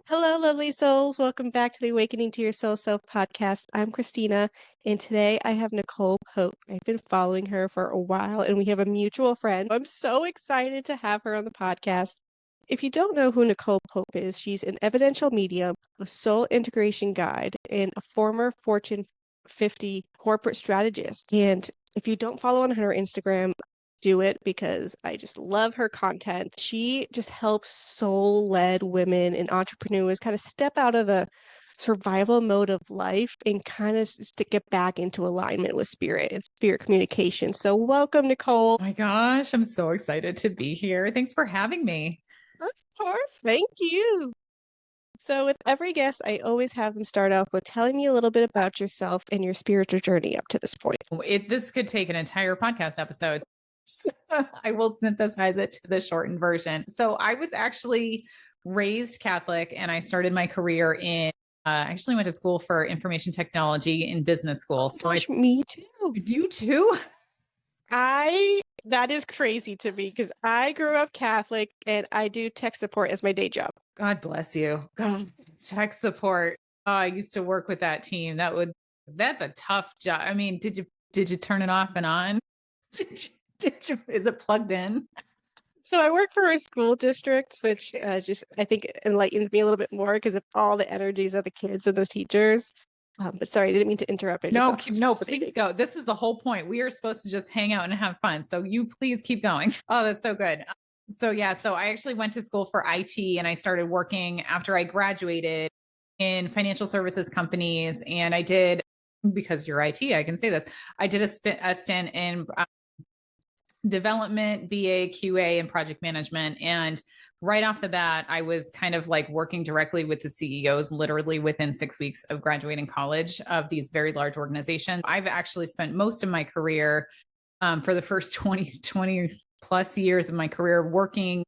Hello, lovely souls. Welcome back to the Awakening to Your Soul Self podcast. I'm Christina, and today I have Nicole Pope. I've been following her for a while, and we have a mutual friend. I'm so excited to have her on the podcast. If you don't know who Nicole Pope is, she's an evidential medium, a soul integration guide, and a former Fortune 50 corporate strategist. And if you don't follow on her Instagram, do it because I just love her content. She just helps soul-led women and entrepreneurs kind of step out of the survival mode of life and kind of get back into alignment with spirit and spirit communication. So welcome, Nicole. Oh my gosh, I'm so excited to be here. Thanks for having me. Of course, thank you. So with every guest, I always have them start off with telling me a little bit about yourself and your spiritual journey up to this point. This could take an entire podcast episode. I will synthesize it to the shortened version. So I was actually raised Catholic and I started my career in, I actually went to school for information technology in business school. So me too. You too? That is crazy to me because I grew up Catholic and I do tech support as my day job. God bless you. God, tech support. Oh, I used to work with that team. That's a tough job. I mean, did you turn it off and on? Is it plugged in? So I work for a school district, which just I think enlightens me a little bit more because of all the energies of the kids and the teachers. But sorry, I didn't mean to interrupt. No, please go. This is the whole point. We are supposed to just hang out and have fun. So you please keep going. Oh, that's so good. So I actually went to school for IT and I started working after I graduated in financial services companies. And I did, because you're IT, I can say this. I did a stint in development, BA, QA, and project management. And right off the bat, I was kind of like working directly with the CEOs, literally within 6 weeks of graduating college of these very large organizations. I've actually spent most of my career for the first 20 plus years of my career working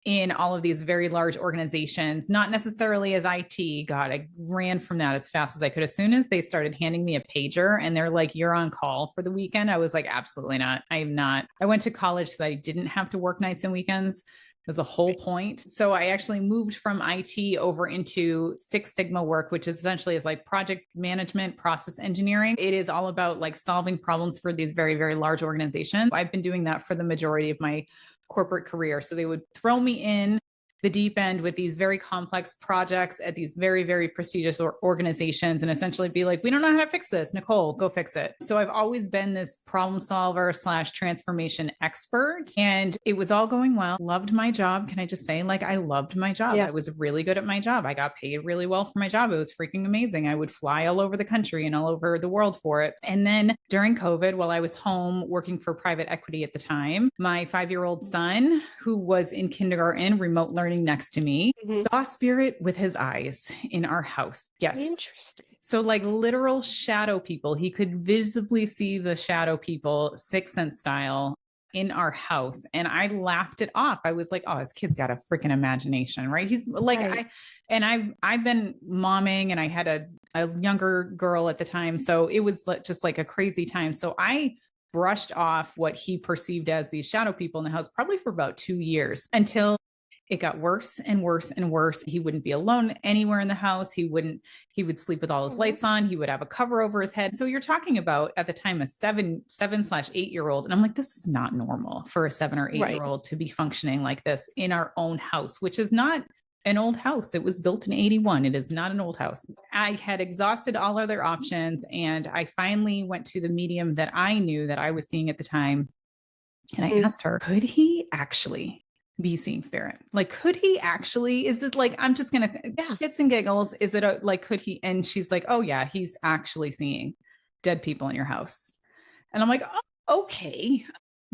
in all of these very large organizations, not necessarily as IT. God, I ran from that as fast as I could. As soon as they started handing me a pager and they're like, you're on call for the weekend, I was like, absolutely not. I am not. I went to college so that I didn't have to work nights and weekends. It was the whole point. So I actually moved from IT over into Six Sigma work, which essentially is like project management, process engineering. It is all about like solving problems for these very, very large organizations. I've been doing that for the majority of my corporate career. So they would throw me in the deep end with these very complex projects at these very, very prestigious organizations and essentially be like, we don't know how to fix this. Nicole, go fix it. So I've always been this problem solver / transformation expert. And it was all going well. Loved my job. Can I just say, like, I loved my job. Yeah. I was really good at my job. I got paid really well for my job. It was freaking amazing. I would fly all over the country and all over the world for it. And then during COVID, while I was home working for private equity at the time, my 5-year-old son, who was in kindergarten, remote learning next to me, saw spirit with his eyes in our house. Yes. Interesting. So like literal shadow people, he could visibly see the shadow people, Sixth Sense style, in our house. And I laughed it off. I was like, oh, this kid's got a freaking imagination, right? He's like, right. I've been momming and I had a younger girl at the time. So it was just like a crazy time. So I brushed off what he perceived as these shadow people in the house, probably for about 2 years, until it got worse and worse and worse. He wouldn't be alone anywhere in the house. He would sleep with all his lights on. He would have a cover over his head. So you're talking about at the time, a 7/8-year-old. And I'm like, this is not normal for a 7 or 8-year-old to be functioning like this in our own house, which is not an old house. It was built in 81. It is not an old house. I had exhausted all other options. And I finally went to the medium that I knew that I was seeing at the time. And I asked her, could he actually be seeing spirit? Like, could he actually, is this like, I'm just going to shits and giggles. Is it like, could he? And she's like, oh yeah, he's actually seeing dead people in your house. And I'm like, oh, okay,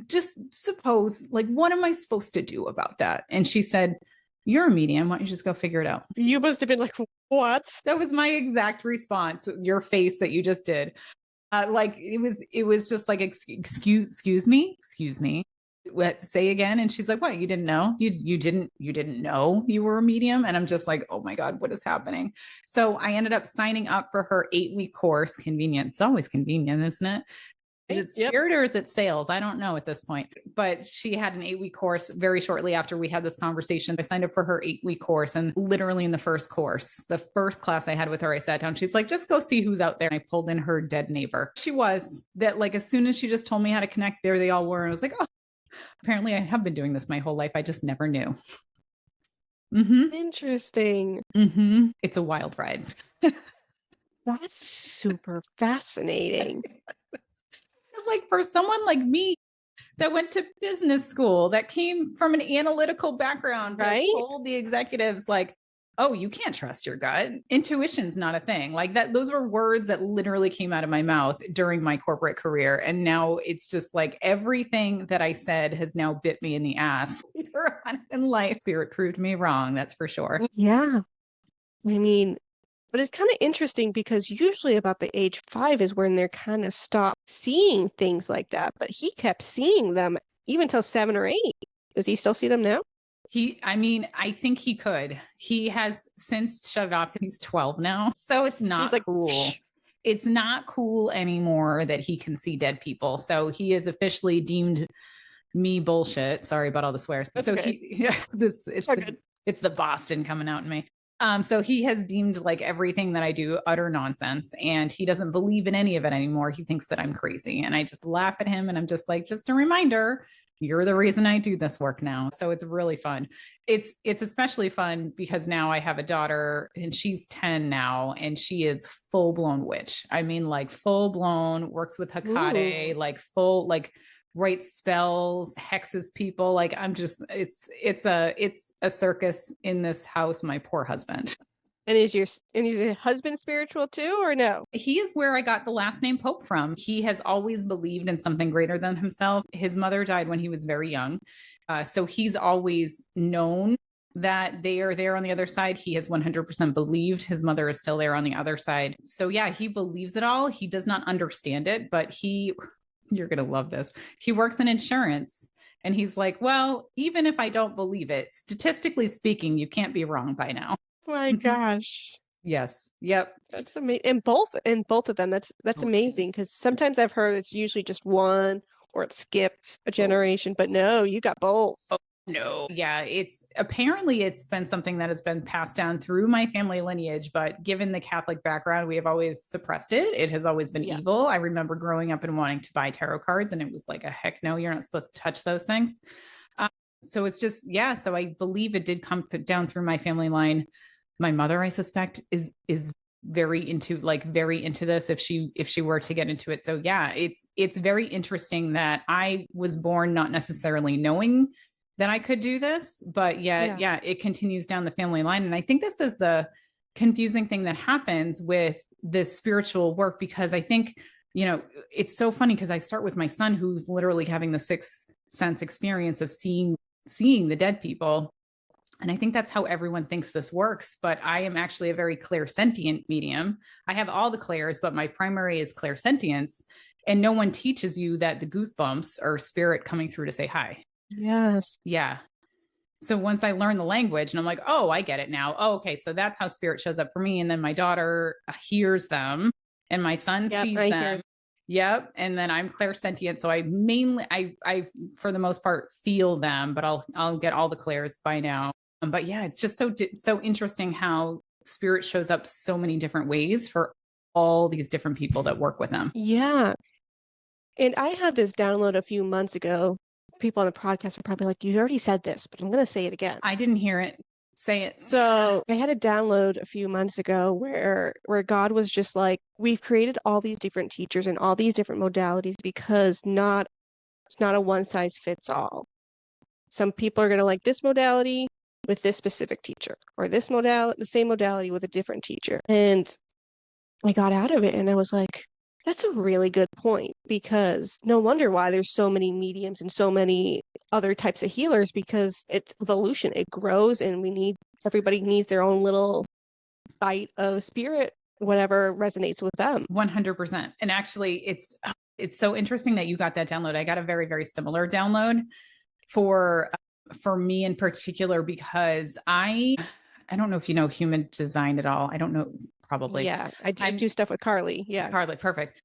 just suppose, like, what am I supposed to do about that? And she said, you're a medium. Why don't you just go figure it out? You must have been like, what? That was my exact response. Your face that you just did. Like it was just like, excuse me. What, say again? And she's like, what, you didn't know? You didn't know you were a medium? And I'm just like, oh my God, what is happening? So I ended up signing up for her 8-week course. Convenient. It's always convenient, isn't it? Is it Yep. spirit or is it sales? I don't know at this point. But she had an 8-week course very shortly after we had this conversation. I signed up for her 8-week course. And literally in the first course, the first class I had with her, I sat down. She's like, just go see who's out there. And I pulled in her dead neighbor. She was that, like, as soon as she just told me how to connect, there they all were. And I was like, oh, apparently I have been doing this my whole life. I just never knew. Interesting. It's a wild ride. That's super fascinating. Like, for someone like me that went to business school, that came from an analytical background, that told the executives, like, oh, you can't trust your gut. Intuition's not a thing. Like that, those were words that literally came out of my mouth during my corporate career. And now it's just like everything that I said has now bit me in the ass later on in life. Spirit proved me wrong, that's for sure. Yeah. I mean, but it's kind of interesting because usually about the age 5 is when they're kind of stop seeing things like that. But he kept seeing them even till 7 or 8. Does he still see them now? I think he could. He has since shut it off. He's 12 now. So it's not cool. Shh. It's not cool anymore that he can see dead people. So he is officially deemed me bullshit. Sorry about all the swears. That's so okay. it's the Boston coming out in me. So he has deemed like everything that I do utter nonsense, and he doesn't believe in any of it anymore. He thinks that I'm crazy, and I just laugh at him, and I'm just like, just a reminder, you're the reason I do this work now. So it's really fun. It's especially fun because now I have a daughter and she's 10 now, and she is full blown witch. I mean, like full blown, works with Hecate, like full, like writes spells, hexes people. Like I'm just, it's a circus in this house. My poor husband. And is your husband spiritual too, or no? He is where I got the last name Pope from. He has always believed in something greater than himself. His mother died when he was very young. So he's always known that they are there on the other side. He has 100% believed his mother is still there on the other side. So yeah, he believes it all. He does not understand it, but you're going to love this. He works in insurance. And he's like, well, even if I don't believe it, statistically speaking, you can't be wrong by now. My gosh. Yes. Yep. That's amazing. And both of them, that's amazing, because sometimes I've heard it's usually just one or it skips a generation, but no, you got both. Oh, no. Yeah, it's been something that has been passed down through my family lineage, but given the Catholic background, we have always suppressed it. It has always been evil. I remember growing up and wanting to buy tarot cards, and it was like, a heck no, you're not supposed to touch those things. So it's just, yeah. So I believe it did come down through my family line. My mother, I suspect, is very into this if she were to get into it. So yeah, it's very interesting that I was born not necessarily knowing that I could do this, but yeah, it continues down the family line. And I think this is the confusing thing that happens with this spiritual work, because I think, it's so funny because I start with my son, who's literally having the sixth sense experience of seeing the dead people. And I think that's how everyone thinks this works. But I am actually a very clair-sentient medium. I have all the clairs, but my primary is clair-sentience. And no one teaches you that the goosebumps are spirit coming through to say hi. Yes. Yeah. So once I learned the language, and I'm like, oh, I get it now. Oh, okay. So that's how spirit shows up for me. And then my daughter hears them and my son sees them. Yep. And then I'm clair-sentient. So I for the most part feel them, but I'll get all the clairs by now. But yeah, it's just so interesting how spirit shows up so many different ways for all these different people that work with them. Yeah. And I had this download a few months ago. People on the podcast are probably like, you already said this, but I'm going to say it again. I didn't hear it. Say it. So I had a download a few months ago where God was just like, we've created all these different teachers and all these different modalities because it's not a one size fits all. Some people are going to like this modality with this specific teacher, or this modality, the same modality with a different teacher. And I got out of it and I was like, that's a really good point, because no wonder why there's so many mediums and so many other types of healers, because it's evolution. It grows, and everybody needs their own little bite of spirit, whatever resonates with them. 100%. And actually it's so interesting that you got that download. I got a very, very similar download for me in particular, because I don't know if you know human design at all. I don't know. Probably. Yeah, I do stuff with Carly. Yeah. Carly. Perfect.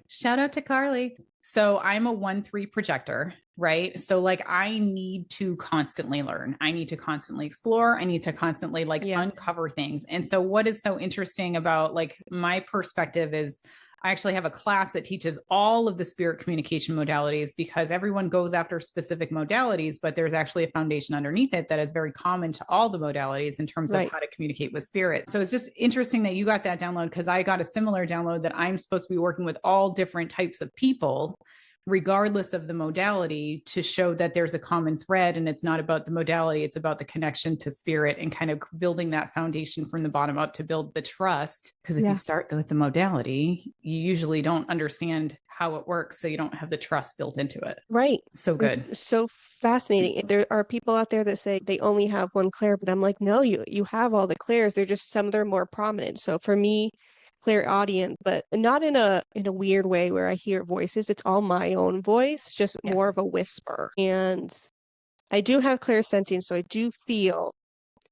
Shout out to Carly. So I'm a 1-3 projector, right? So like I need to constantly learn. I need to constantly explore. I need to constantly like Yeah. uncover things. And so what is so interesting about like my perspective is I actually have a class that teaches all of the spirit communication modalities because everyone goes after specific modalities, but there's actually a foundation underneath it that is very common to all the modalities in terms of Right. how to communicate with spirit. So it's just interesting that you got that download because I got a similar download that I'm supposed to be working with all different types of people regardless of the modality to show that there's a common thread and it's not about the modality, it's about the connection to spirit and kind of building that foundation from the bottom up to build the trust. Because if you start with the modality, you usually don't understand how it works. So you don't have the trust built into it. Right. So good. It's so fascinating. There are people out there that say they only have one clair, but I'm like, no, you have all the clairs. They're just some of them are more prominent. So for me, clairaudient, but not in a weird way where I hear voices. It's all my own voice, just more of a whisper. And I do have clairsensing, so I do feel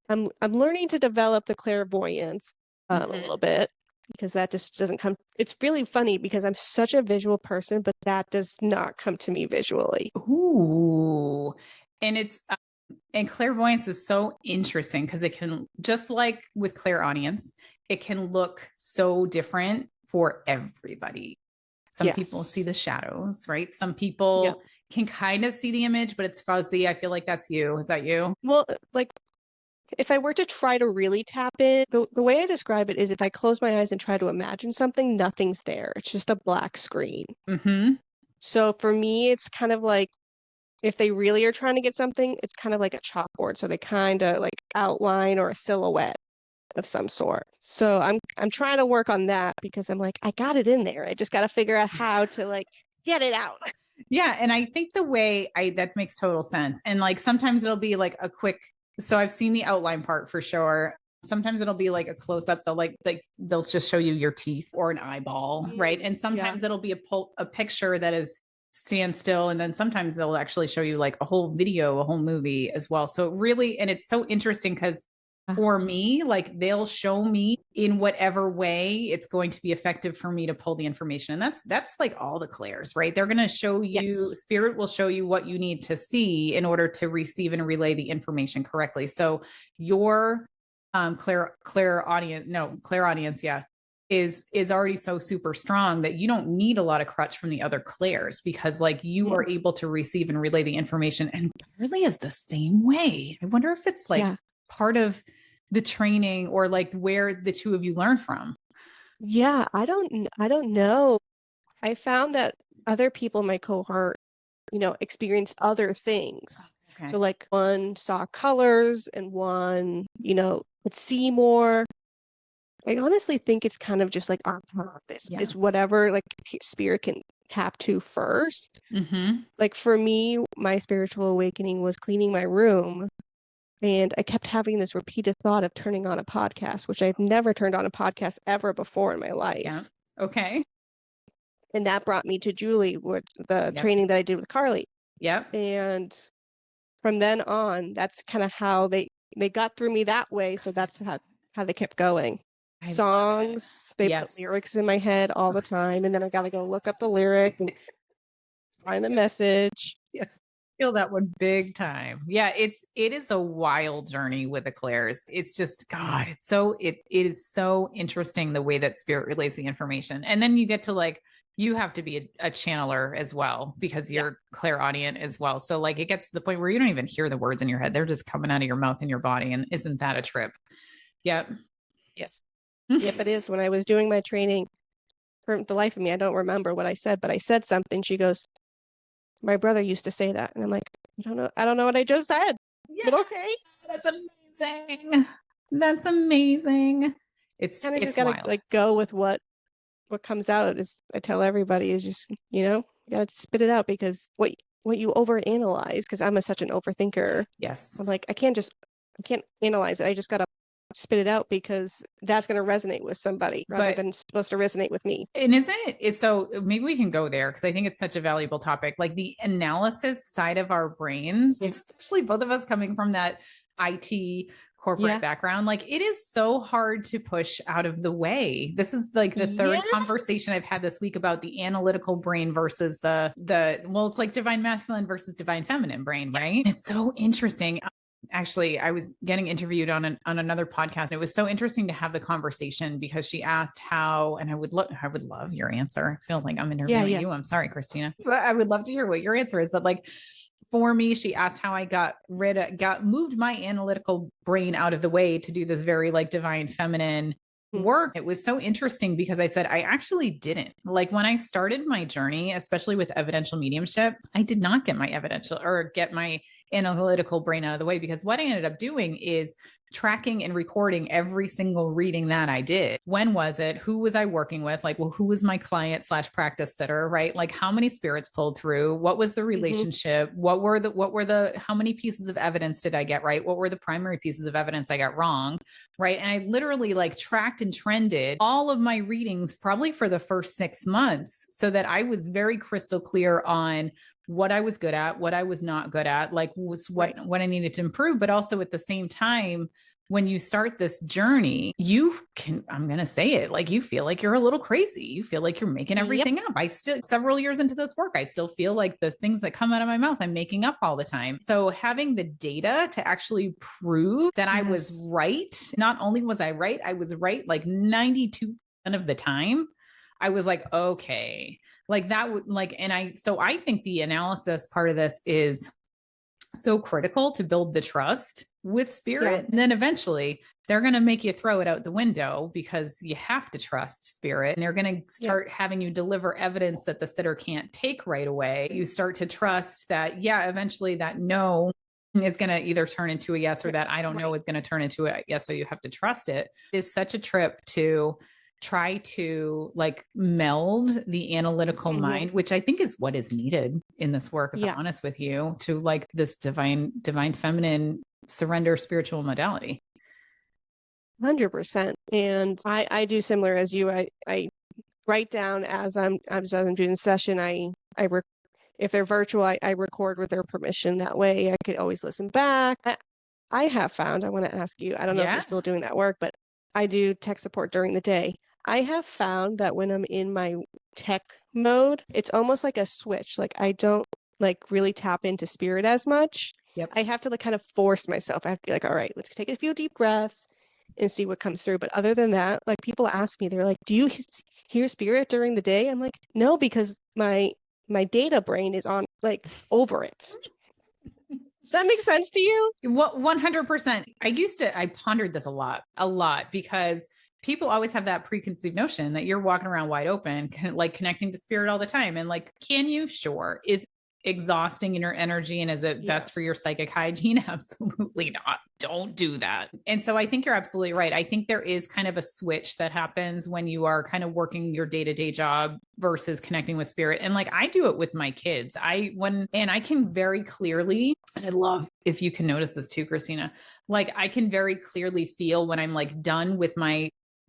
I'm learning to develop the clairvoyance a little bit because that just doesn't come. It's really funny because I'm such a visual person, but that does not come to me visually. Ooh. And it's and clairvoyance is so interesting because it can, just like with clairaudience, it can look so different for everybody. Some people see the shadows, right? Some people can kind of see the image, but it's fuzzy. I feel like that's you. Is that you? Well, like if I were to try to really tap in, the way I describe it is if I close my eyes and try to imagine something, nothing's there. It's just a black screen. So for me, it's kind of like if they really are trying to get something, it's kind of like a chalkboard. So they kind of like outline or a silhouette of some sort. So I'm trying to work on that because I'm like, I got it in there. I just got to figure out how to like get it out. Yeah. And I think the way that makes total sense. And like sometimes it'll be like a quick, so I've seen the outline part for sure. Sometimes it'll be like a close up. They'll just show you your teeth or an eyeball, right? And sometimes it'll be a picture that is stand still. And then sometimes they'll actually show you like a whole video, a whole movie as well. So it really, and it's so interesting because for me, like they'll show me in whatever way it's going to be effective for me to pull the information. And that's like all the clairs, right? They're going to show you, spirit will show you what you need to see in order to receive and relay the information correctly. So your clairaudience, is already so super strong that you don't need a lot of crutch from the other clairs because like you are able to receive and relay the information. And really is the same way. I wonder if it's like part of the training or like where the two of you learn from. Yeah, I don't know. I found that other people in my cohort, experience other things. Okay. So like one saw colors and one, could see more. I honestly think it's kind of just like our path. It's whatever like spirit can tap to first. Like for me, my spiritual awakening was cleaning my room. And I kept having this repeated thought of turning on a podcast, which I've never turned on a podcast ever before in my life. Yeah. Okay. And that brought me to Julie, with the training that I did with Carly. Yep. And from then on, that's kind of how they got through me that way. So that's how they kept going. Songs, they put lyrics in my head all the time. And then I got to go look up the lyric and find the message. Feel that one big time. Yeah, it is a wild journey with the clairs. It's just God, it is so interesting the way that spirit relays the information. And then you get to like you have to be a channeler as well because you're clairaudient as well. So like it gets to the point where you don't even hear the words in your head. They're just coming out of your mouth and your body. And isn't that a trip? Yep. Yes. Yep, it is. When I was doing my training, for the life of me, I don't remember what I said, but I said something. She goes, my brother used to say that. And I'm like, I don't know what I just said. But okay. That's amazing. That's amazing. It's kind of just gotta like go with what comes out. Is I tell everybody is just, you gotta spit it out because what you overanalyze, because I'm such an overthinker. Yes. I'm like, I can't analyze it. I just gotta spit it out because that's going to resonate with somebody rather than supposed to resonate with me. And so maybe we can go there because I think it's such a valuable topic, like the analysis side of our brains, especially both of us coming from that IT corporate background. Like it is so hard to push out of the way. This is like the third conversation I've had this week about the analytical brain versus well, it's like divine masculine versus divine feminine brain, right? It's so interesting. Actually, I was getting interviewed on another podcast. It was so interesting to have the conversation because she asked how, and I would love your answer. I feel like I'm interviewing you. I'm sorry, Christina. So I would love to hear what your answer is, but like for me, she asked how I moved my analytical brain out of the way to do this very like divine feminine work. It was so interesting because I said, I actually didn't. Like when I started my journey, especially with evidential mediumship, I did not get my evidential or get my analytical brain out of the way, because what I ended up doing is tracking and recording every single reading that I did. When was it? Who was I working with? Like, well, who was my client / practice sitter, right? Like how many spirits pulled through? What was the relationship? How many pieces of evidence did I get right? What were the primary pieces of evidence I got wrong? Right. And I literally like tracked and trended all of my readings probably for the first 6 months so that I was very crystal clear on what I was good at, what I was not good at, like was what I needed to improve. But also at the same time, when you start this journey, I'm going to say it, like you feel like you're a little crazy. You feel like you're making everything up. I still, several years into this work, I still feel like the things that come out of my mouth, I'm making up all the time. So having the data to actually prove that I was right, not only was I was right like 92% of the time. I was like, okay, like that would like, so I think the analysis part of this is so critical to build the trust with spirit. And then eventually they're going to make you throw it out the window because you have to trust spirit, and they're going to start having you deliver evidence that the sitter can't take right away. You start to trust that, eventually that no is going to either turn into a yes, or that I don't know is going to turn into a yes. So you have to trust it. It's such a trip to try to like meld the analytical mind, which I think is what is needed in this work, if I'm honest with you, to like this divine feminine surrender spiritual modality. 100%. And I do similar as you. I write down as I'm doing the session. If they're virtual, I record with their permission. That way I could always listen back. I have found, I want to ask you, I don't know if you're still doing that work, but I do tech support during the day. I have found that when I'm in my tech mode, it's almost like a switch. Like I don't like really tap into spirit as much. I have to like kind of force myself. I have to be like, all right, let's take a few deep breaths and see what comes through. But other than that, like people ask me, they're like, do you hear spirit during the day? I'm like, no, because my data brain is on like over it. Does that make sense to you? 100%. I pondered this a lot because people always have that preconceived notion that you're walking around wide open, like connecting to spirit all the time. And like, can you? Sure. Is exhausting in your energy, and is it best for your psychic hygiene? Absolutely not. Don't do that. And so I think you're absolutely right. I think there is kind of a switch that happens when you are kind of working your day-to-day job versus connecting with spirit. And like I do it with my kids. I can very clearly, and I love if you can notice this too, Christina, like I can very clearly feel when I'm like done with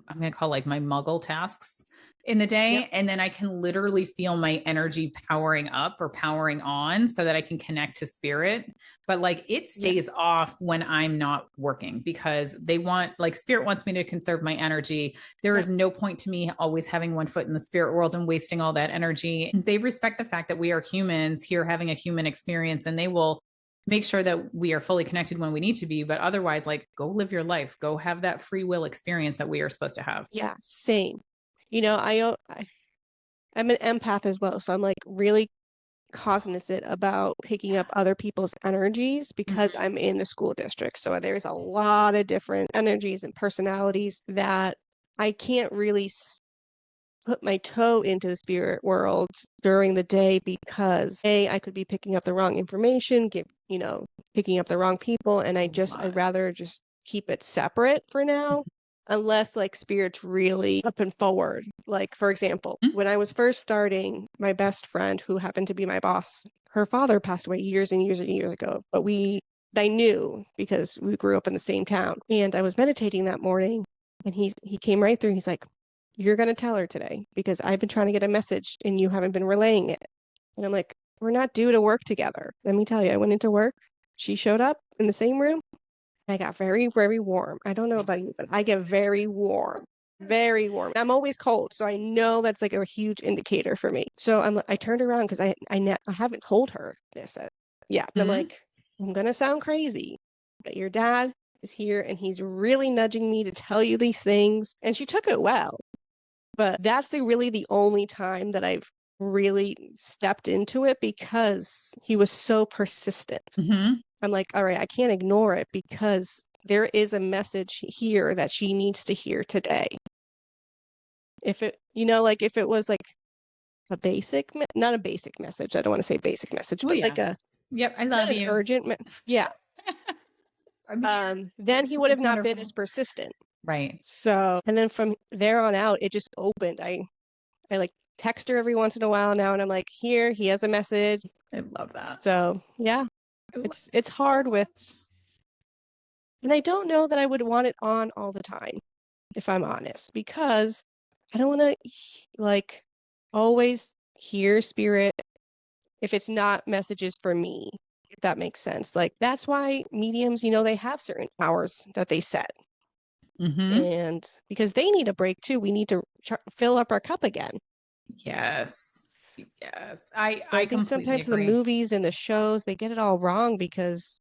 I'm going to call like my muggle tasks in the day. And then I can literally feel my energy powering up or powering on so that I can connect to spirit. But like it stays off when I'm not working, because spirit wants me to conserve my energy. There is no point to me always having one foot in the spirit world and wasting all that energy. They respect the fact that we are humans here having a human experience, and they will make sure that we are fully connected when we need to be. But otherwise, like go live your life, go have that free will experience that we are supposed to have. Yeah, same. You know, I'm an empath as well, so I'm like really cognizant about picking up other people's energies because I'm in the school district. So there's a lot of different energies and personalities that I can't really put my toe into the spirit world during the day because I could be picking up the wrong information, picking up the wrong people, and I'd rather just keep it separate for now. Unless like spirit's really up and forward. Like, for example, when I was first starting, my best friend, who happened to be my boss, her father passed away years and years and years ago. But I knew because we grew up in the same town. And I was meditating that morning, and he came right through. He's like, you're going to tell her today because I've been trying to get a message and you haven't been relaying it. And I'm like, we're not due to work together. Let me tell you, I went into work. She showed up in the same room. I got very, very warm. I don't know about you, but I get very warm. Very warm. I'm always cold, so I know that's like a huge indicator for me. So I turned around because I haven't told her this yet. And I'm like, I'm gonna sound crazy, but your dad is here and he's really nudging me to tell you these things. And she took it well. But that's really the only time that I've really stepped into it because he was so persistent. I'm like, all right, I can't ignore it because there is a message here that she needs to hear today. If it, like if it was like a basic, not a basic message. I don't want to say basic message, but like a, yep, I love you. Urgent, yeah. Then he would have not been as persistent. Right. So, and then from there on out, it just opened. I like text her every once in a while now, and I'm like, here, he has a message. I love that. So yeah, it's hard with, and I don't know that I would want it on all the time, if I'm honest, because I don't want to like always hear spirit if it's not messages for me, if that makes sense. Like that's why mediums, they have certain hours that they set. And because they need a break too, we need to fill up our cup again. Yes. Yes. So I think sometimes agree. the movies and the shows, they get it all wrong because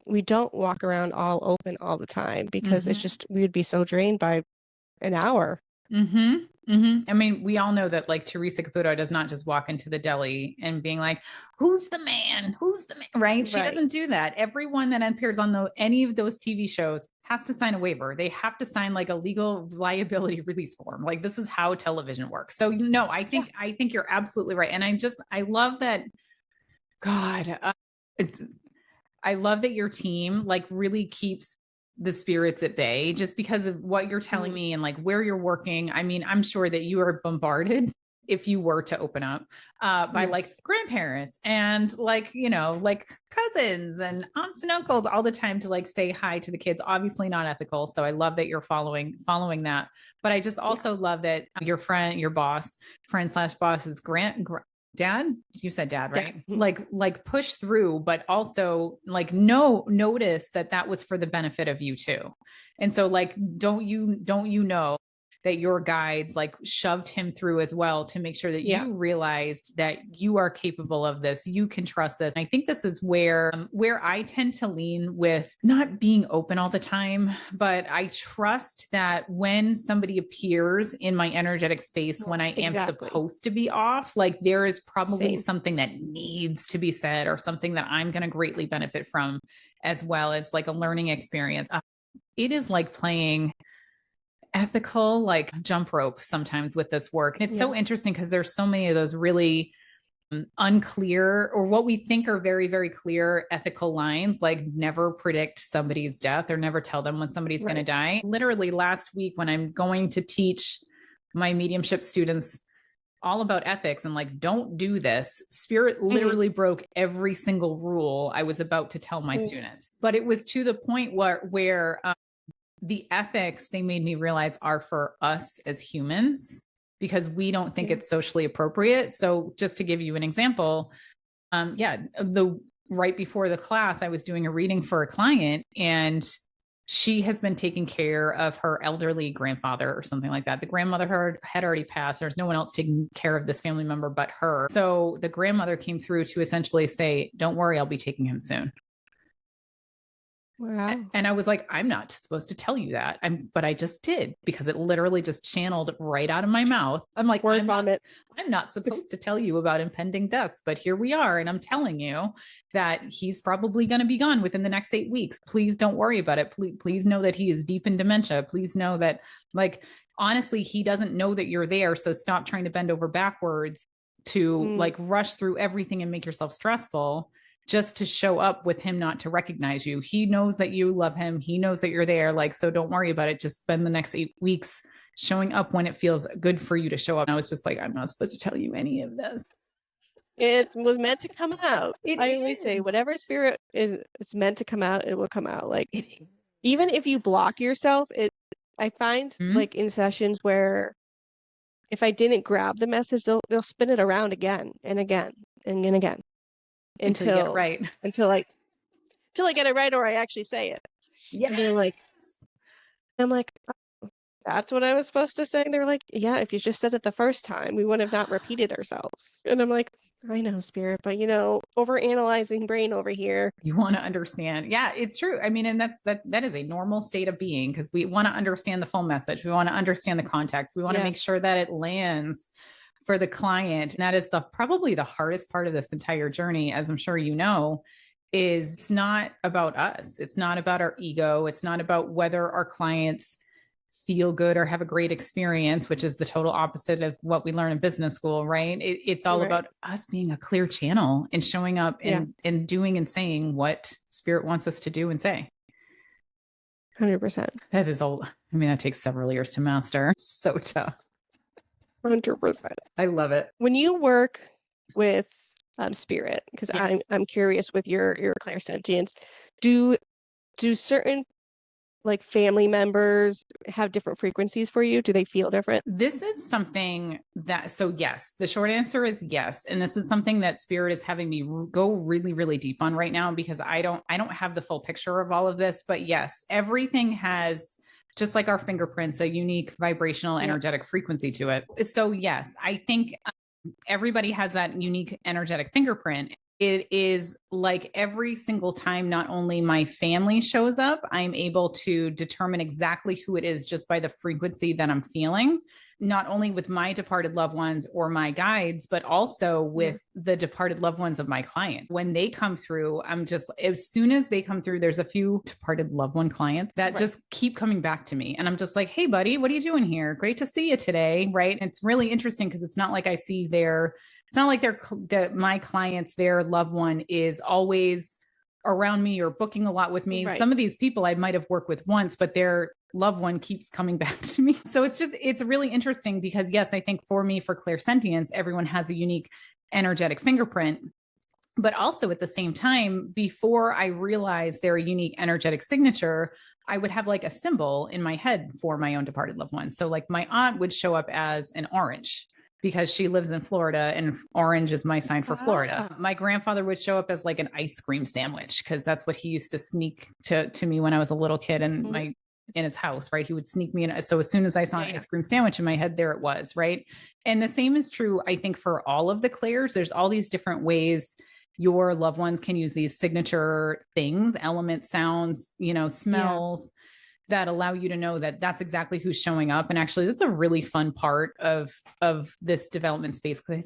we don't walk around all open all the time because it's just, we would be so drained by an hour. I mean, we all know that like Teresa Caputo does not just walk into the deli and being like, who's the man? Who's the man? Right? She doesn't do that. Everyone that appears on any of those TV shows has to sign a waiver. They have to sign like a legal liability release form. Like this is how television works. So no, I think you're absolutely right. And I love that. God, I love that your team like really keeps the spirits at bay just because of what you're telling me and like where you're working. I mean, I'm sure that you are bombarded if you were to open up by like grandparents and like, like cousins and aunts and uncles all the time to like say hi to the kids. Obviously not ethical. So I love that you're following that. But I just also love that your boss / boss's dad, you said dad, right? Like push through, but also like notice that was for the benefit of you too. And so like, don't you know that your guides like shoved him through as well to make sure that you realized that you are capable of this, you can trust this. And I think this is where I tend to lean with not being open all the time, but I trust that when somebody appears in my energetic space, when I am supposed to be off, like there is probably something that needs to be said or something that I'm going to greatly benefit from, as well as like a learning experience. It is like playing ethical like jump rope sometimes with this work. And it's so interesting because there's so many of those really unclear or what we think are very, very clear ethical lines, like never predict somebody's death or never tell them when somebody's going to die. Literally last week when I'm going to teach my mediumship students all about ethics and like, don't do this, spirit literally broke every single rule I was about to tell my students. But it was to the point where the ethics they made me realize are for us as humans because we don't think it's socially appropriate. So just to give you an example, right before the class, I was doing a reading for a client and she has been taking care of her elderly grandfather or something like that. The grandmother had already passed. There's no one else taking care of this family member but her. So the grandmother came through to essentially say, don't worry, I'll be taking him soon. Wow. And I was like, I'm not supposed to tell you that. But I just did because it literally just channeled right out of my mouth. I'm like, I'm not supposed to tell you about impending death, but here we are. And I'm telling you that he's probably going to be gone within the next 8 weeks. Please don't worry about it. Please know that he is deep in dementia. Please know that like, honestly, he doesn't know that you're there. So stop trying to bend over backwards to like rush through everything and make yourself stressful just to show up with him, not to recognize you. He knows that you love him. He knows that you're there. Like, so don't worry about it. Just spend the next 8 weeks showing up when it feels good for you to show up. And I was just like, I'm not supposed to tell you any of this. It was meant to come out. I always say, whatever spirit it's meant to come out, it will come out. Like, even if you block yourself, I find like in sessions where if I didn't grab the message, they'll spin it around again and again and again. Until I get it right or I actually say it. Yeah. And they're like, I'm like, that's what I was supposed to say. And they're like, yeah, if you just said it the first time, we would have not repeated ourselves. And I'm like, I know, spirit, but over analyzing brain over here. You want to understand. Yeah, it's true. I mean, and that is a normal state of being because we want to understand the full message. We want to understand the context. We want to make sure that it lands for the client. And that is probably the hardest part of this entire journey, as I'm sure you know, is it's not about us. It's not about our ego. It's not about whether our clients feel good or have a great experience, which is the total opposite of what we learn in business school, right? It's all about us being a clear channel and showing up and doing and saying what spirit wants us to do and say. 100%. That is old. I mean, that takes several years to master. It's so tough. 100%. I love it. When you work with spirit, because I'm curious with your clairsentience, do certain like family members have different frequencies for you? Do they feel different? This is something that, so yes, the short answer is yes. And this is something that spirit is having me go really, really deep on right now because I don't have the full picture of all of this, but yes, everything has, just like our fingerprints, a unique vibrational energetic frequency to it. So yes, I think everybody has that unique energetic fingerprint. It is like every single time, not only my family shows up, I'm able to determine exactly who it is just by the frequency that I'm feeling, not only with my departed loved ones or my guides, but also with the departed loved ones of my client. When they come through, I'm just, as soon as they come through, there's a few departed loved one clients that just keep coming back to me. And I'm just like, hey, buddy, what are you doing here? Great to see you today. Right. And it's really interesting because it's not like I see it's not like my clients, their loved one is always around me or booking a lot with me. Some of these people I might have worked with once, but their loved one keeps coming back to me. So it's really interesting because yes, I think for me, for clairsentience, everyone has a unique energetic fingerprint. But also at the same time, before I realized their unique energetic signature, I would have like a symbol in my head for my own departed loved one. So like my aunt would show up as an orange because she lives in Florida and orange is my sign for Florida. My grandfather would show up as like an ice cream sandwich because that's what he used to sneak to me when I was a little kid and in his house, right? He would sneak me in. So as soon as I saw an ice cream sandwich in my head, there it was, right? And the same is true, I think, for all of the clairs. There's all these different ways your loved ones can use these signature things, elements, sounds, smells, that allow you to know that that's exactly who's showing up. And actually that's a really fun part of this development space. Cause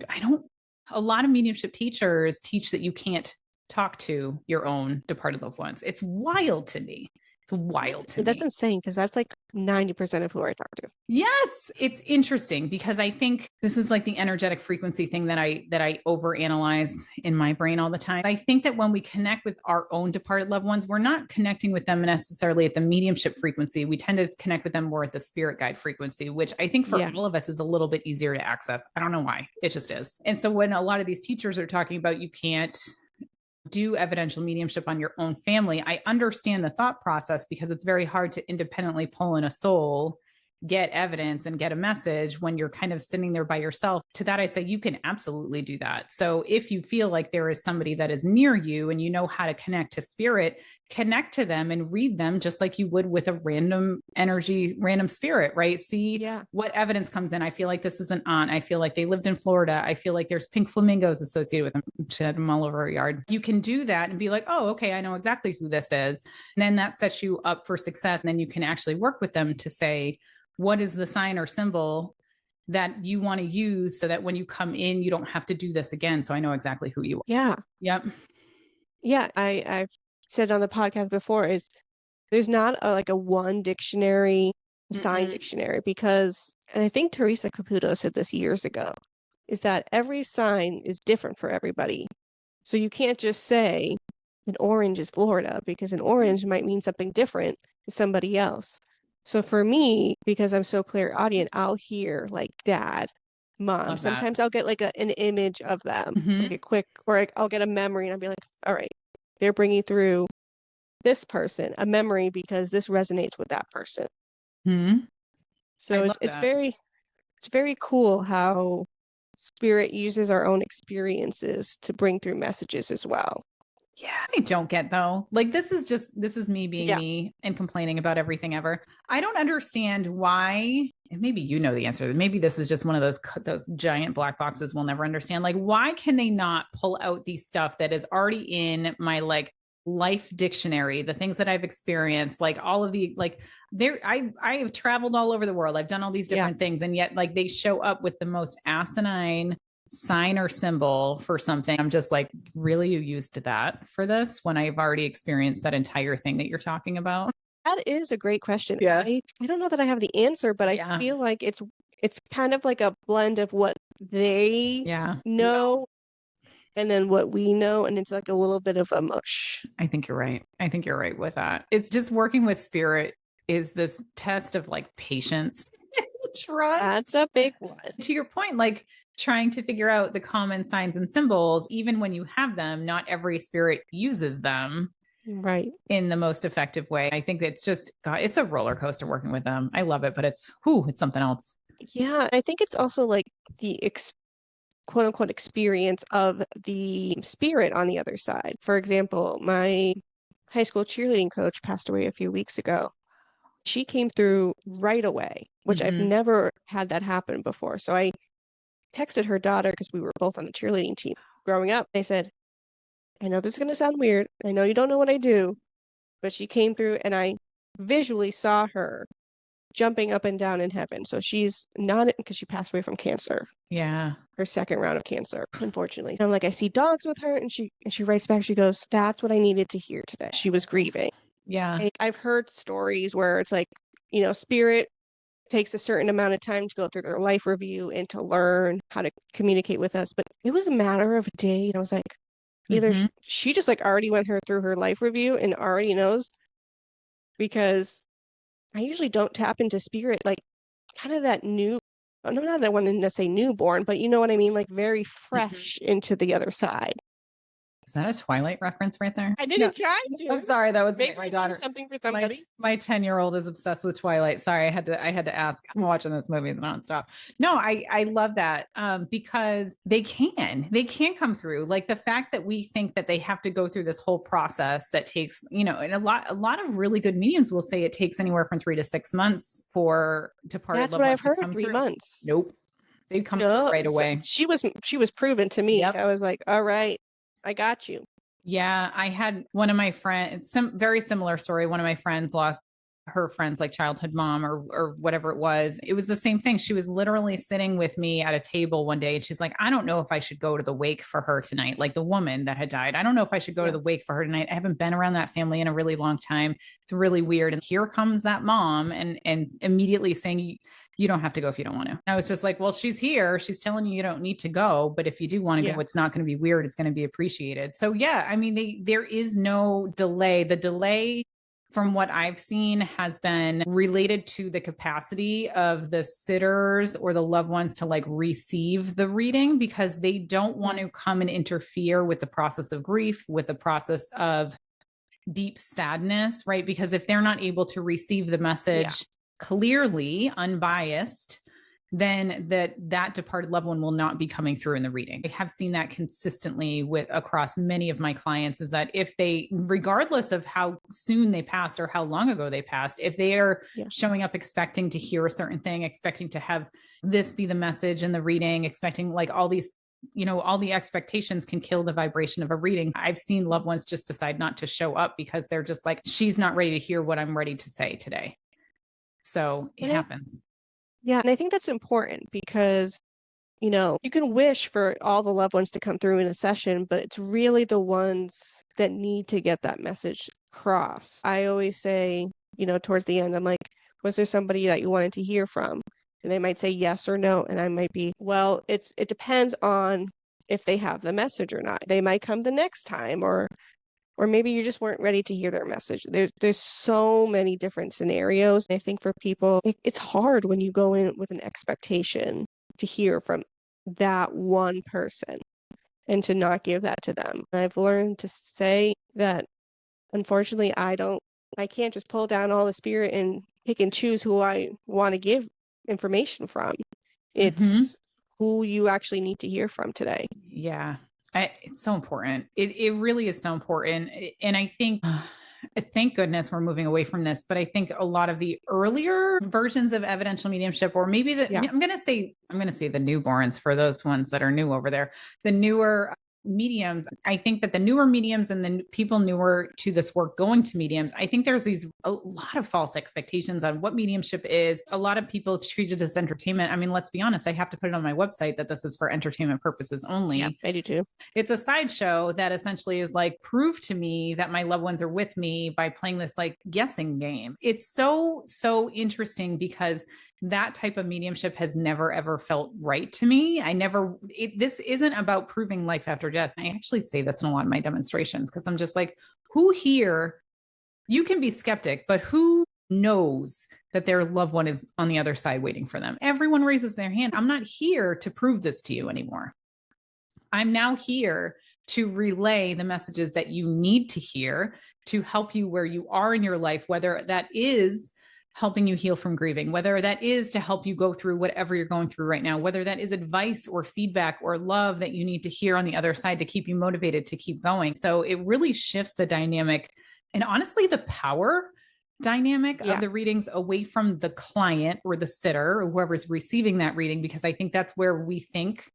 a lot of mediumship teachers teach that you can't talk to your own departed loved ones. It's wild to me. It's wild to me. That's insane because that's like 90% of who I talk to. Yes, it's interesting because I think this is like the energetic frequency thing that I overanalyze in my brain all the time. I think that when we connect with our own departed loved ones, we're not connecting with them necessarily at the mediumship frequency. We tend to connect with them more at the spirit guide frequency, which I think for all of us is a little bit easier to access. I don't know why. It just is. And so when a lot of these teachers are talking about you can't do evidential mediumship on your own family, I understand the thought process because it's very hard to independently pull in a soul, get evidence and get a message when you're kind of sitting there by yourself. To that, I say you can absolutely do that. So if you feel like there is somebody that is near you and you know how to connect to spirit, connect to them and read them just like you would with a random energy, random spirit, right? See what evidence comes in. I feel like this is an aunt. I feel like they lived in Florida. I feel like there's pink flamingos associated with them. She had them all over her yard. You can do that and be like, oh, okay, I know exactly who this is. And then that sets you up for success. And then you can actually work with them to say, what is the sign or symbol that you want to use so that when you come in, you don't have to do this again. So I know exactly who you are. Yeah. Yep. Yeah. I've said on the podcast before is there's not like a one dictionary, sign dictionary, because, and I think Teresa Caputo said this years ago, is that every sign is different for everybody. So you can't just say an orange is Florida because an orange might mean something different to somebody else. So for me, because I'm so clairaudient, I'll hear like dad, mom. Sometimes I'll get like an image of them, like a quick, or I'll get a memory and I'll be like, all right, they're bringing through this person, a memory because this resonates with that person. So it's very cool how spirit uses our own experiences to bring through messages as well. Yeah, I don't get though. Like this is me being Yeah. me and complaining about everything ever. I don't understand why, and maybe you know the answer. Maybe this is just one of those giant black boxes we'll never understand. Like why can they not pull out the stuff that is already in my like life dictionary, the things that I've experienced, like all of the like there I have traveled all over the world. I've done all these Yeah. different things and yet like they show up with the most asinine sign or symbol for something. I'm just like, really, you used that for this when I've already experienced that entire thing that you're talking about? That is a great question. Yeah. I don't know that I have the answer, but I Yeah. feel like it's kind of like a blend of what they Yeah. know and then what we know, and it's like a little bit of a mush. I think you're right. I think you're right with that. It's just working with spirit is this test of like patience, trust. That's a big one. To your point, like trying to figure out the common signs and symbols, even when you have them, not every spirit uses them Right. in the most effective way. I think it's just, God, it's a roller coaster working with them. I love it, but it's something else. Yeah, I think it's also like the quote unquote experience of the spirit on the other side. For example, my high school cheerleading coach passed away a few weeks ago. She came through right away, which I've Mhm. never had that happen before. So I texted her daughter because we were both on the cheerleading team growing up. I said, I know this is going to sound weird. I know you don't know what I do, but she came through and I visually saw her jumping up and down in heaven. So she's not because she passed away from cancer, Yeah. her second round of cancer, unfortunately. And I'm like, I see dogs with her, and she writes back. She goes, "That's what I needed to hear today." She was grieving. Yeah. Like, I've heard stories where it's like, spirit takes a certain amount of time to go through their life review and to learn how to communicate with us. But it was a matter of a day. And I was like, either Mhm. she just like already went her through her life review and already knows, because I usually don't tap into spirit like kind of that new, I'm not that I wanted to say newborn, but you know what I mean? Like very Mhm. fresh into the other side. Is that a Twilight reference right there? I No. didn't try I'm to. sorry, that was Maybe my I did daughter. something for My somebody. my 10-year-old is obsessed with Twilight. Sorry, I had to ask. I'm watching this movie nonstop. No, I love that because they can come through. Like the fact that we think that they have to go through this whole process that takes, and a lot of really good mediums will say it takes anywhere from 3 to 6 months for departed That's loved what I've ones to heard, come three through. months. Nope, they come through No, right away. she was proven to me. Yep. I was like, all right, I got you. Yeah, I had one of my friends, some very similar story. One of my friends lost her friend's like childhood mom or whatever it was. It was the same thing. She was literally sitting with me at a table one day and she's like, I don't know if I should go to the wake for her tonight. Like the woman that had died. I don't know if I should go to Yeah. the wake for her tonight. I haven't been around that family in a really long time. It's really weird. And here comes that mom and immediately saying, you don't have to go if you don't want to. I was just like, well, she's here. She's telling you don't need to go. But if you do want to Yeah. go, it's not going to be weird. It's going to be appreciated. So, yeah, I mean, there is no delay. The delay from what I've seen has been related to the capacity of the sitters or the loved ones to like receive the reading because they don't want to come and interfere with the process of grief, with the process of deep sadness, right? Because if they're not able to receive the message clearly, unbiased, then that departed loved one will not be coming through in the reading. I have seen that consistently with across many of my clients is that if they, regardless of how soon they passed or how long ago they passed, if they are showing up expecting to hear a certain thing, expecting to have this be the message in the reading, expecting like all these all the expectations can kill the vibration of a reading. I've seen loved ones just decide not to show up because they're just like, she's not ready to hear what I'm ready to say today. So it happens. Yeah, and I think that's important because, you can wish for all the loved ones to come through in a session, but it's really the ones that need to get that message across. I always say, towards the end, I'm like, was there somebody that you wanted to hear from? And they might say yes or no, and I might be, well, it depends on if they have the message or not. They might come the next time, or maybe you just weren't ready to hear their message. There's so many different scenarios. I think for people, it's hard when you go in with an expectation to hear from that one person and to not give that to them. I've learned to say that unfortunately I can't just pull down all the spirit and pick and choose who I want to give information from. Mm-hmm. It's who you actually need to hear from today. Yeah. It's so important. It really is so important. And I think, thank goodness we're moving away from this, but I think a lot of the earlier versions of evidential mediumship, or maybe Yeah. I'm going to say the newborns for those ones that are new over there, the newer mediums. I think that the newer mediums and the people newer to this work going to mediums, I think there's a lot of false expectations on what mediumship is. A lot of people treat it as entertainment. I mean, let's be honest, I have to put it on my website that this is for entertainment purposes only. Yeah, I do too. It's a sideshow that essentially is like, prove to me that my loved ones are with me by playing this like guessing game. It's so interesting because that type of mediumship has never ever felt right to me. This isn't about proving life after death. I actually say this in a lot of my demonstrations because I'm just like, who here, you can be skeptic, but who knows that their loved one is on the other side waiting for them? Everyone raises their hand. I'm not here to prove this to you anymore. I'm now here to relay the messages that you need to hear to help you where you are in your life, whether that is helping you heal from grieving, whether that is to help you go through whatever you're going through right now, whether that is advice or feedback or love that you need to hear on the other side to keep you motivated to keep going. So it really shifts the dynamic and honestly, the power dynamic of the readings away from the client or the sitter or whoever's receiving that reading, because I think that's where we think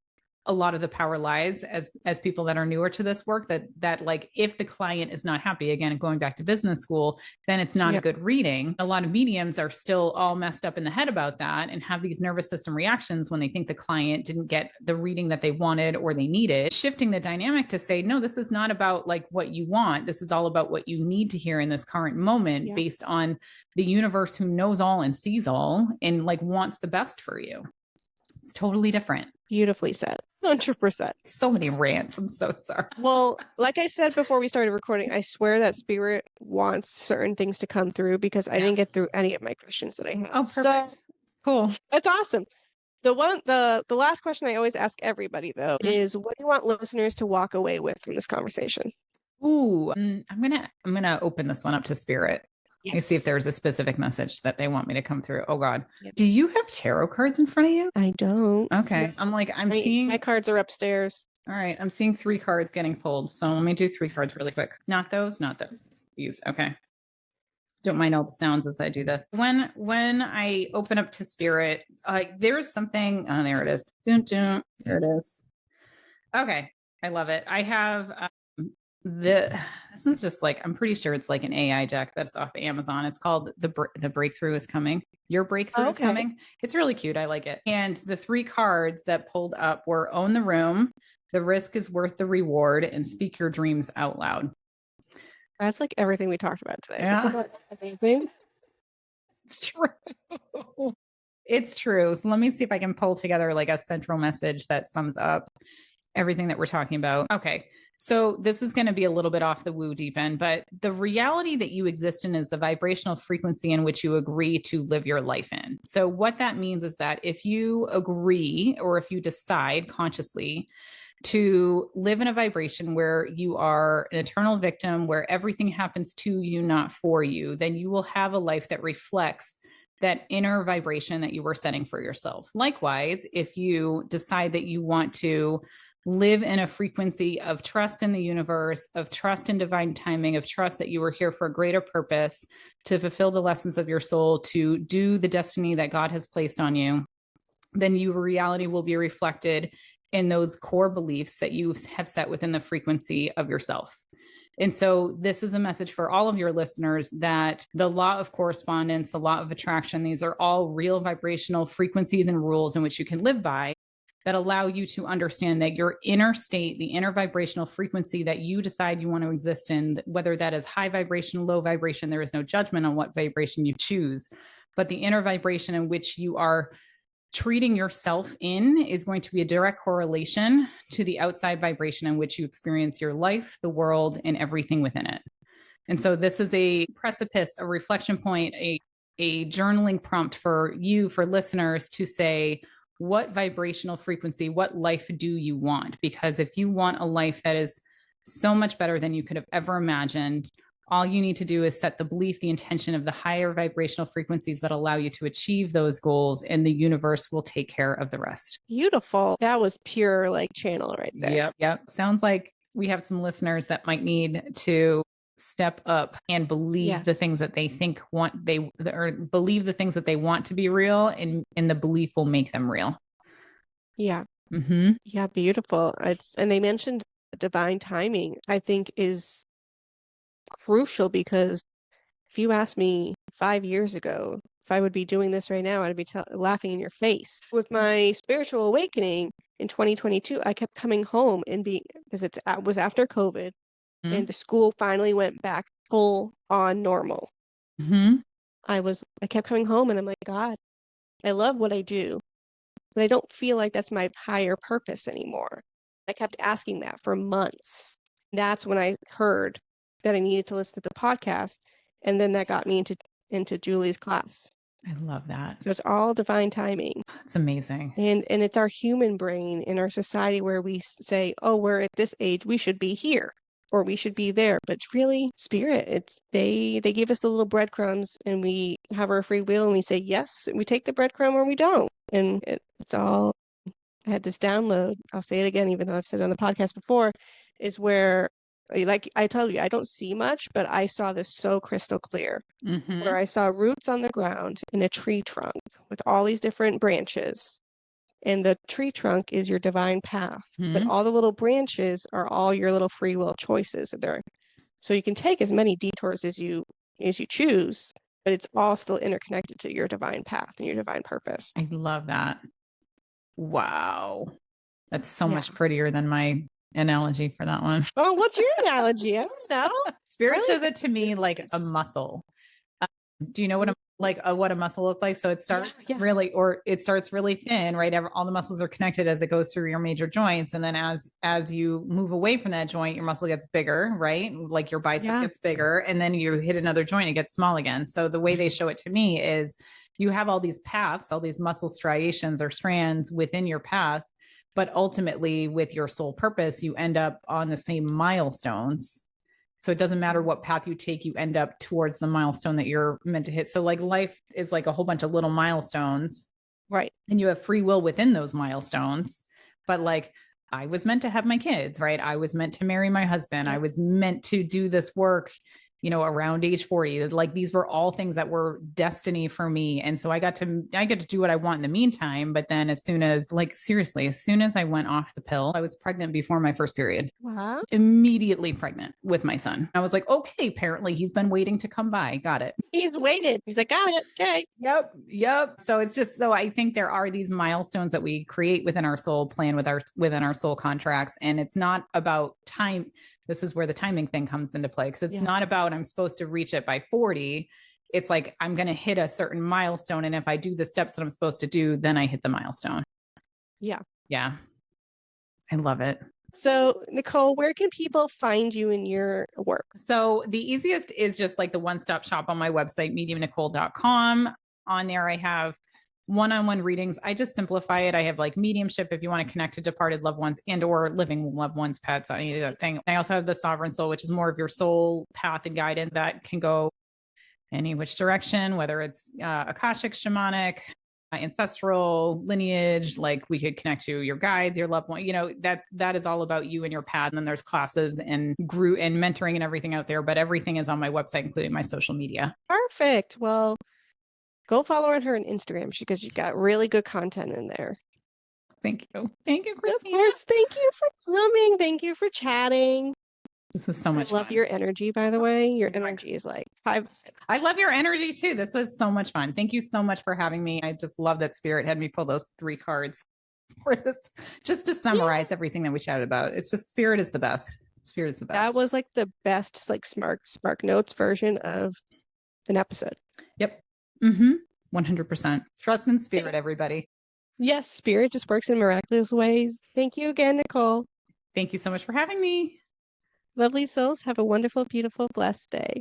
a lot of the power lies as people that are newer to this work, that like, if the client is not happy, again, going back to business school, then it's not a good reading. A lot of mediums are still all messed up in the head about that and have these nervous system reactions when they think the client didn't get the reading that they wanted or they needed. Shifting the dynamic to say, no, this is not about like what you want. This is all about what you need to hear in this current moment based on the universe who knows all and sees all and like wants the best for you. It's totally different. Beautifully said. 100%. So many rants. I'm so sorry. Well, like I said before we started recording, I swear that spirit wants certain things to come through because I didn't get through any of my questions that I had. Oh, perfect. So, cool. It's awesome. The last question I always ask everybody though is, what do you want listeners to walk away with from this conversation? Ooh, I'm gonna open this one up to spirit. Let me see if there's a specific message that they want me to come through. Oh God. Do you have tarot cards in front of you? I don't. Okay. I'm seeing my cards are upstairs. All right. I'm seeing 3 cards getting pulled. So let me do 3 cards really quick. Not those. These. Okay. Don't mind all the sounds as I do this. When I open up to spirit, there is something. Oh, there it is. Dun, dun. There it is. Okay. I love it. I have this is just like, I'm pretty sure it's like an AI deck that's off of Amazon. It's called the Breakthrough is Coming. Your Breakthrough is Coming. It's really cute. I like it. And the 3 cards that pulled up were Own the Room, The Risk is Worth the Reward, and Speak Your Dreams Out Loud. That's like everything we talked about today. Yeah. It's true. It's true. So let me see if I can pull together like a central message that sums up everything that we're talking about. Okay. So this is going to be a little bit off the woo deep end, but the reality that you exist in is the vibrational frequency in which you agree to live your life in. So what that means is that if you agree or if you decide consciously to live in a vibration where you are an eternal victim, where everything happens to you, not for you, then you will have a life that reflects that inner vibration that you were setting for yourself. Likewise, if you decide that you want to live in a frequency of trust in the universe, of trust in divine timing, of trust that you were here for a greater purpose, to fulfill the lessons of your soul, to do the destiny that God has placed on you, then your reality will be reflected in those core beliefs that you have set within the frequency of yourself. And so this is a message for all of your listeners that the law of correspondence, the law of attraction, these are all real vibrational frequencies and rules in which you can live by, that allow you to understand that your inner state, the inner vibrational frequency that you decide you want to exist in, whether that is high vibration, low vibration, there is no judgment on what vibration you choose, but the inner vibration in which you are treating yourself in is going to be a direct correlation to the outside vibration in which you experience your life, the world, and everything within it. And so this is a precipice, a reflection point, a journaling prompt for you, for listeners to say, what vibrational frequency, what life do you want? Because if you want a life that is so much better than you could have ever imagined, All you need to do is set the belief, the intention of the higher vibrational frequencies that allow you to achieve those goals, and the universe will take care of the rest. Beautiful. That was pure like channel right there. Yep. Sounds like we have some listeners that might need to step up and believe the things that they think or believe the things that they want to be real, and the belief will make them real. Yeah. Mm-hmm. Yeah, beautiful. And they mentioned divine timing, I think is crucial, because if you asked me 5 years ago if I would be doing this right now, I'd be laughing in your face. With my spiritual awakening in 2022, I kept coming home because it was after COVID, and the school finally went back full on normal. Mm-hmm. I kept coming home and I'm like, God, I love what I do, but I don't feel like that's my higher purpose anymore. I kept asking that for months. That's when I heard that I needed to listen to the podcast, and then that got me into Julie's class. I love that. So it's all divine timing. It's amazing. And it's our human brain in our society where we say, oh, we're at this age, we should be here or we should be there. But it's really spirit. They give us the little breadcrumbs and we have our free will and we say yes, we take the breadcrumb or we don't. And it's all, I had this download, I'll say it again, even though I've said it on the podcast before, is where, like I told you, I don't see much, but I saw this so crystal clear, where I saw roots on the ground in a tree trunk with all these different branches. And the tree trunk is your divine path, but all the little branches are all your little free will choices there. So you can take as many detours as you choose, but it's all still interconnected to your divine path and your divine purpose. I love that. Wow. That's so much prettier than my analogy for that one. Oh, what's your analogy? I don't know. Spirit shows it to me like a muscle. Do you know what a muscle looks like? So it starts really thin, right? All the muscles are connected as it goes through your major joints. And then as you move away from that joint, your muscle gets bigger, right? Like your bicep gets bigger, and then you hit another joint, it gets small again. So the way they show it to me is you have all these paths, all these muscle striations or strands within your path, but ultimately with your soul purpose, you end up on the same milestones. So it doesn't matter what path you take, you end up towards the milestone that you're meant to hit. So like life is like a whole bunch of little milestones. Right. And you have free will within those milestones. But like I was meant to have my kids, right? I was meant to marry my husband. I was meant to do this work, around age 40. Like these were all things that were destiny for me. And so I get to do what I want in the meantime. But then as soon as I went off the pill, I was pregnant before my first period. Wow. Immediately pregnant with my son. I was like, okay, apparently he's been waiting to come by. Got it. He's waited. He's like, got it. Okay. Yep. So it's just, so I think there are these milestones that we create within our soul plan within our soul contracts. And it's not about time. This is where the timing thing comes into play, because it's not about I'm supposed to reach it by 40. It's like I'm going to hit a certain milestone. And if I do the steps that I'm supposed to do, then I hit the milestone. Yeah. Yeah. I love it. So, Nicole, where can people find you in your work? So the easiest is just like the one-stop shop on my website, mediumnicole.com. On there, I have one-on-one readings. I just simplify it. I have like mediumship if you want to connect to departed loved ones and or living loved ones, pets, any other thing. I also have the sovereign soul, which is more of your soul path and guidance that can go any which direction, whether it's Akashic, shamanic, ancestral, lineage. Like we could connect to your guides, your loved one, that is all about you and your path. And then there's classes and group and mentoring and everything out there, but everything is on my website, including my social media. Perfect. Well, go follow her on Instagram because you got really good content in there. Thank you. Thank you, Christina. Of course. Thank you for coming. Thank you for chatting. This was so much fun. I love your energy, by the way. Your energy is like I love your energy too. This was so much fun. Thank you so much for having me. I just love that Spirit had me pull those 3 cards for this, just to summarize everything that we chatted about. It's just Spirit is the best. Spirit is the best. That was like the best, like Spark Notes version of an episode. Yep. 100%. Trust in Spirit, everybody. Yes, Spirit just works in miraculous ways. Thank you again, Nicole. Thank you so much for having me. Lovely souls, have a wonderful, beautiful, blessed day.